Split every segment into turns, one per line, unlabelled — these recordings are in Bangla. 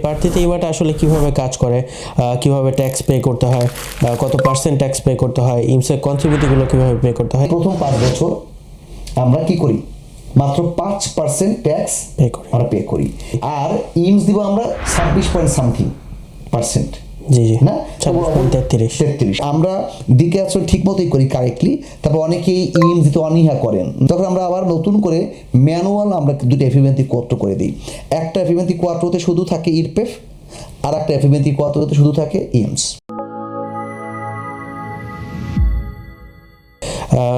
প্রার্থিত ইভাটা আসলে কিভাবে কাজ করে, কিভাবে ট্যাক্স পে করতে হয়, কত পার্সেন্ট ট্যাক্স পে করতে হয়, ইমসের কন্ট্রিবিউটিগুলো কিভাবে পে করতে হয়।
প্রথম 5 বছর আমরা কি করি, মাত্র 5% ট্যাক্স আমরা পে করি। আর ইমস দিব আমরা 26
জি জি
না
33
আমরা দিকে আসলে ঠিক মতোই করি কারেক্টলি। তারপর অনেকেই ইমস দিতে অনীহা করেন, তখন আমরা আবার নতুন করে ম্যানুয়াল আমরা দুটো এফিমেন্টি কোয়ার্টো করে দিই। একটা এফিমেন্টি কোয়ার্টোতে শুধু থাকে ইরপেফ, আর একটা এফিমেন্টি কোয়ার্টোতে শুধু থাকে ইমস।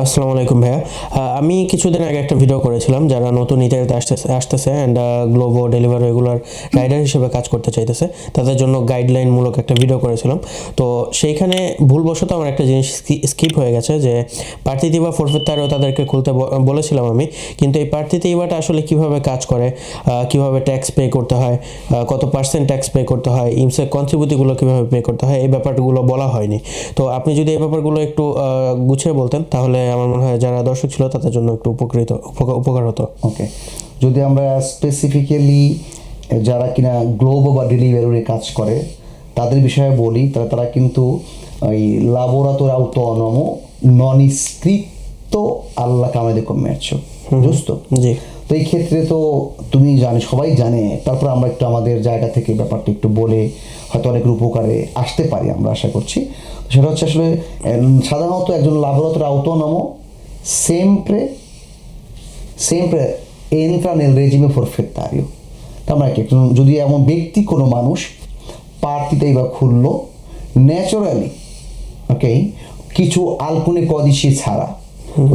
আসসালামু আলাইকুম ভাইয়া, আমি কিছুদিন আগে একটা ভিডিও করেছিলাম যারা নতুন ইতালিতে আসতেছে and Glovo delivery regular rider হিসেবে কাজ করতে চাইতেছে তাদের জন্য গাইডলাইনমূলক একটা ভিডিও করেছিলাম। তো সেইখানে ভুলবশত আমার একটা জিনিস স্কিপ হয়ে গেছে, যে প্রার্থিত ইভা ফরফেত্তারও তাদেরকে খুলতে বলেছিলাম আমি, কিন্তু এই প্রার্থিত ইভাটা আসলে কিভাবে কাজ করে, কিভাবে ট্যাক্স পে করতে হয়, কত পার্সেন্ট ট্যাক্স পে করতে হয়, ইমসের কন্ট্রিবিউটিগুলো কিভাবে পে করতে হয়, এই ব্যাপারগুলো বলা হয়নি। তো আপনি যদি এই ব্যাপারগুলো একটু গুছিয়ে বলতেন তাহলে আমার মনে হয় যারা দর্শক ছিল তাদের জন্য একটু উপকার হতো।
ওকে, যদি আমরা স্পেসিফিক্যালি যারা কিনা গ্লোবো বা ডেলিভারি কাজ করে তাদের বিষয়ে বলি, তারা কিন্তু ওই lavoratore autonomo non iscritto alla Camera di Commercio, giusto?
জি।
তো এই ক্ষেত্রে তো তুমি সবাই জানে, তারপর আমরা একটু আমাদের জায়গা থেকে ব্যাপারটা একটু বলে হয়তো অনেকের উপকারে আসতে পারি আমরা আশা করছি। সেটা হচ্ছে আসলে সাধারণত একজন lavoratore autonomo sempre entra nel regime forfettario। তার মানে কি, যদি এমন ব্যক্তি কোনো মানুষ পার্টিতে বা খুললো ন্যাচারালি, ওকে, কিছু alcune codici ছাড়া,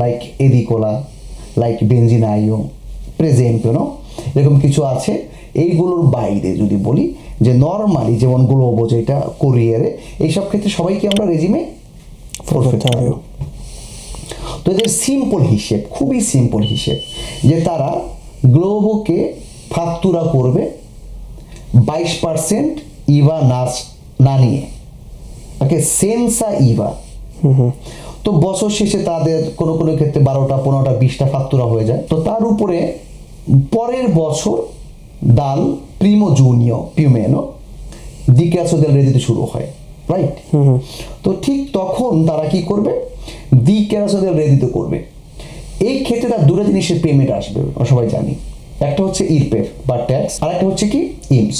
লাইক এদিকোলা, লাইক বেনজিনাইও প্রেজেন্ট, এরকম কিছু আছে। এইগুলোর বাইরে যদি বলি যে নর্মালি যেমন গ্লোবো, যেটা কোরিয়ারে, এইসব ক্ষেত্রে সবাইকে আমরা রেজিমে ফরফেত্তারিও। তো এদের সিম্পল হিসেব, খুবই সিম্পল হিসেব, যে তারা গ্লোবোকে ফাকতুরা করবে 22% ইভা না নিয়ে, ওকে, সেন্সা ইভা। তো বছর শেষে তাদের কোনো কোনো ক্ষেত্রে 12টা 15টা 20টা ফাকতুরা হয়ে যায়। তো তার উপরে পরের বছর ডাল প্রিমো জুনিয়র পিউমেনো দিকাসো দেল রেডিতে শুরু হয়, রাইট? তো ঠিক তখন তারা কি করবে, দিকাসো দেল রেডিতে করবে। এই ক্ষেত্রে তার দুটো জিনিসের পেমেন্ট আসবে, সবাই জানি। একটা হচ্ছে ইরপেফ বা ট্যাক্স, আর একটা হচ্ছে কি ইমস।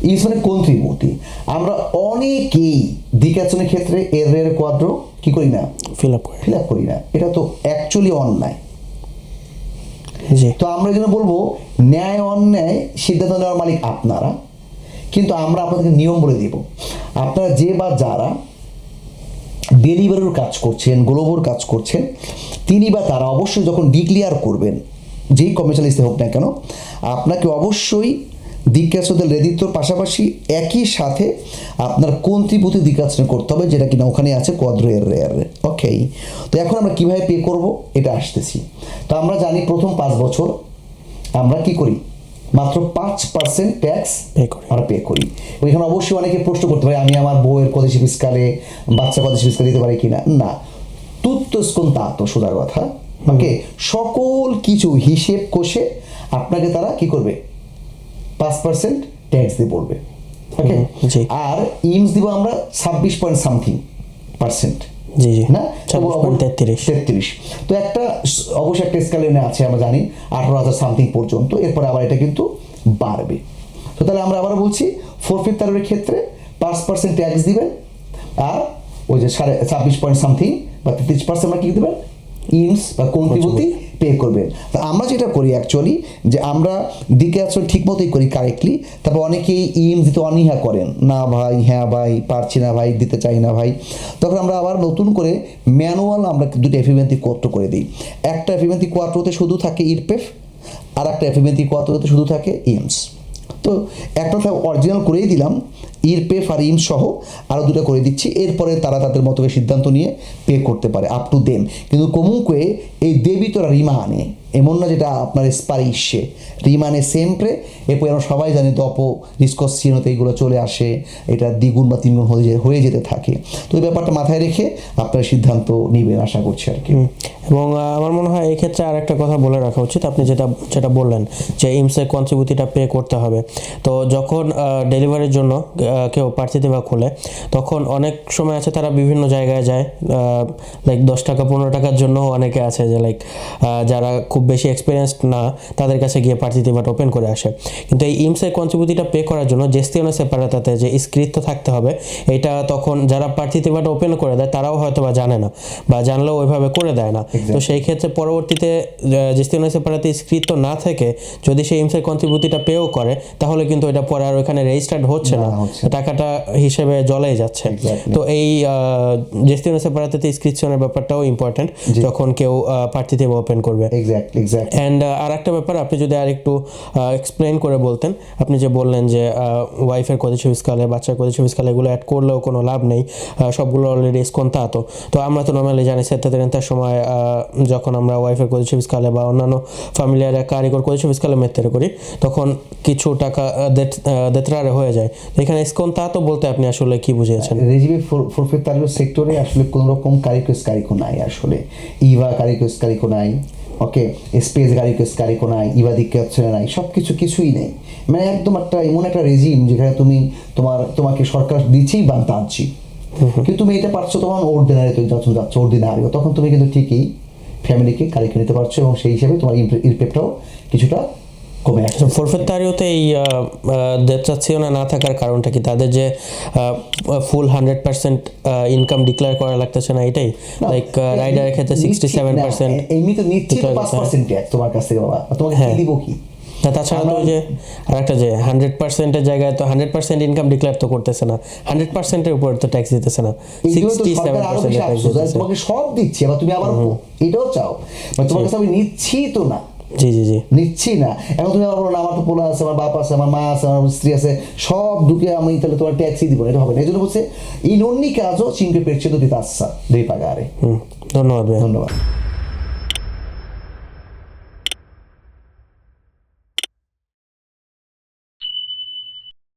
ইমস মানে কন্ট্রিবিউটি। আমরা অনেকেই দিকাসনের ক্ষেত্রে এর কোয়াড্রো কি করি না,
ফিল আপ
করি না। এটা তো অ্যাকচুয়ালি অন্যায়। তো আমরা যেন বলবো ন্যায় অন্যায় সিদ্ধান্ত নেওয়ার মালিক আপনারা, কিন্তু আমরা আপনাদেরকে নিয়ম বলে দিব। আপনারা যে বা যারা ডেলিভারির কাজ করছেন, গ্লোবোর কাজ করছেন, তিনি বা তারা অবশ্যই যখন ডিক্লেয়ার করবেন, যেই কমার্শিয়ালিস্টে হোক না কেন, আপনাকে অবশ্যই দিকাসো দেল রেডিতোর পাশাপাশি একই সাথে আপনার কন্ট্রিবিউটি দিকাসন করতে হবে, যেটা কিনা ওখানে আছে কোয়াড্রো এর। ওকে, তো এখন আমরা কিভাবে পে করব এটা আসতেছি। তো আমরা জানি প্রথম 5 বছর আমরা কি করি, মাত্র 5% ট্যাক্স আমরা পে করি। ওইখানে অবশ্যই অনেকে প্রশ্ন করতে পারে, আমি আমার বউয়ের কদেশি ফিসকালে, বাচ্চা কদেশি ফিসকালে দিতে পারি কিনা। না, তুত্তো স্কন্তাতো, সোজা কথা। ওকে, সকল কিছু হিসেব কষে আপনাকে তারা কি করবে, 5% ট্যাক্স দিয়ে পড়বে। ওকে, আর ইমস দিব আমরা 26%
জি জি
না
33।
তো একটা অবশ্যই একটা স্কেলে আছে, আমরা জানি 18,000 সামথিং পর্যন্ত। এরপরে আবার এটা কিন্তু বাড়বে। তো তাহলে আমরা আবার বলছি, ফরফেত্তারের ক্ষেত্রে 5% ট্যাক্স দিবেন, আর ওই যে 26 সামথিং বা 33% আমরা কি দেবেন, ইমস বা কন্ট্রিবিউটি পে করবেন। তা আমরা যেটা করি অ্যাকচুয়ালি, যে আমরা দিকে আসলে ঠিক মতোই করি কারেক্টলি। তারপর অনেকেই ইমস দিতে অনীহা করেন, না ভাই, হ্যাঁ ভাই, পারছি না ভাই, দিতে চাই না ভাই। তখন আমরা আবার নতুন করে ম্যানুয়াল আমরা দুটো এফিমেন্টি কোয়ার্টো করে দিই। একটা এফিমেন্টি কোয়ার্টোতে শুধু থাকে ইরপেফ, আর একটা এফিমেন্টি কোয়ার্টোতে শুধু থাকে ইমস। তো একটা অরিজিনাল করেই দিলাম, ইরপেফ আর ইমস সহ আরও দুটো করে দিচ্ছি। এরপরে তারা তাদের মতো সিদ্ধান্ত নিয়ে পে করতে পারে, আপ টু দেম। কিন্তু কমুকে এই দেবিতরা রিমানে এমন না যেটা আপনার sparisce rimane sempre e poi আমরা সবাই জানি dopo discussione এইগুলো চলে আসে, এটা দ্বিগুণ বা তিনগুণ হয়ে যেতে থাকে। তো এই ব্যাপারটা মাথায় রেখে আপনার সিদ্ধান্ত নেবেন আশা করছি আর কি।
এবং আমার মনে হয় এই ক্ষেত্রে আর একটা কথা বলে রাখা উচিত, আপনি যেটা বললেন যে ইমসেক কন্ট্রিবিউটিটা পে করতে হবে। তো যখন ডেলিভারির জন্য কেউ প্রার্থিতা খোলে, তখন অনেক সময় আছে তারা বিভিন্ন জায়গায় যায়, লাইক 10 টাকা 15 টাকার জন্য অনেকে আছে যে লাইক যারা খুব বেশি এক্সপিরিয়েন্সড না তাদের কাছে গিয়ে প্রার্থিতা ওপেন করে আসে। কিন্তু এই ইমসেক কন্ট্রিবিউটিটা পে করার জন্য জেস্টিওনে সেপারেটাতে যে স্ক্রিপ্ট থাকতে হবে, এটা তখন যারা প্রার্থিতাটা ওপেন করে দেয় তারাও হয়তো বা জানে না, বা জানলেও ওইভাবে করে দেয় না। তো সেই ক্ষেত্রে পরবর্তীতে জেস্টিওনে সেপারেটে স্ক্রিপ্ট না থেকে যদি সেই ইমসেক কন্ট্রিবিউটিটা পেও করে, তাহলে কিন্তু এটা পরে আর ওখানে রেজিস্টার্ড হচ্ছে না, টাকাটা হিসেবে জলেই যাচ্ছে। তো এই জেস্টিওনে সেপারেতে ইনস্ক্রিপশনের ব্যাপারটাও ইম্পর্টেন্ট যখন কেউ প্রার্থিতা ওপেন করবে। এন্ড আর একটা ব্যাপার আপনি যদি আর একটু এক্সপ্লেইন করে বলতেন, আপনি যে বললেন যে ওয়াইফের কদিশো ফিসকালে, বাচ্চার কদিশো ফিসকালে এগুলো অ্যাড করলেও কোনো লাভ নেই, সবগুলো অলরেডি স্কন্তাতো। তো আমরা তো নর্মালি জানি সেত্তার সময় যখন আমরা ওয়াইফের কদিশো ফিসকালে বা অন্যান্য ফ্যামিলিয়ার কারিগর কদিশো ফিসকালে মেত্তেরে করি, তখন কিছু টাকা দেত্রারে হয়ে যায়। এখানে স্কন্তাতো বলতে আপনি আসলে কি বুঝিয়েছেন?
রেজিমে ফরফেত্তারিও সেক্টরে আসলে কোনো রকম কারিকো নাই, আসলে ইভা কারিকো নাই, ওকে, স্পেস কারিকো নাই, ইভা দিকে নাই, সব কিছুই নেই। মানে একদম এমন একটা রেজিম যেখানে তোমাকে সরকার দিচ্ছেই বা টানছি, কিন্তু তুমি এটা পারছো তখন অর্ডিনারিও, তখন তুমি কিন্তু ঠিকই ফ্যামিলিকে কারিকো নিতে পারছো এবং সেই হিসাবে তোমার ইম্প্যাক্টটাও কিছুটা কমে আসছে।
ফরফেত্তারিওতে এই দেত্রাচ্ছিওনা না থাকার কারণটা কি? তাদের যে ফুল 100% ইনকাম ডিক্লেয়ার করা লাগতেছে না, এটাই? লাইক রাইডারের ক্ষেত্রে 67%।
এমনি তো নিচ্ছে 5% ট্যাক্স তোমার কাছ থেকে, বাবা তোমাকে কি দিব কি?
তাছাড়া তো যে আরেকটা যে 100%-এর জায়গায় তো 100% ইনকাম ডিক্লেয়ার তো করতেছে না, 100%-এর উপর তো ট্যাক্স দিতেছে না, 67% ট্যাক্স দিতেছে।
তোমাকে সব দিচ্ছি, আবার তুমি আবার এটাও চাও, মানে তোমার কাছে আমি নিচ্ছি তো না,
জি
নিচ্ছি না। এখন তুমি আবার বলো না আমার তো পোলা আছে, আমার বাপ আছে, আমার মা আছে, আমার স্ত্রী আছে, সব ঢুকে আমি তাহলে তোমার ট্যাক্সই দিব, এটা হবে না। এই জন্য বলছে in ogni caso 5% di tassa devi pagare।
ধন্যবাদ।
ধন্যবাদ।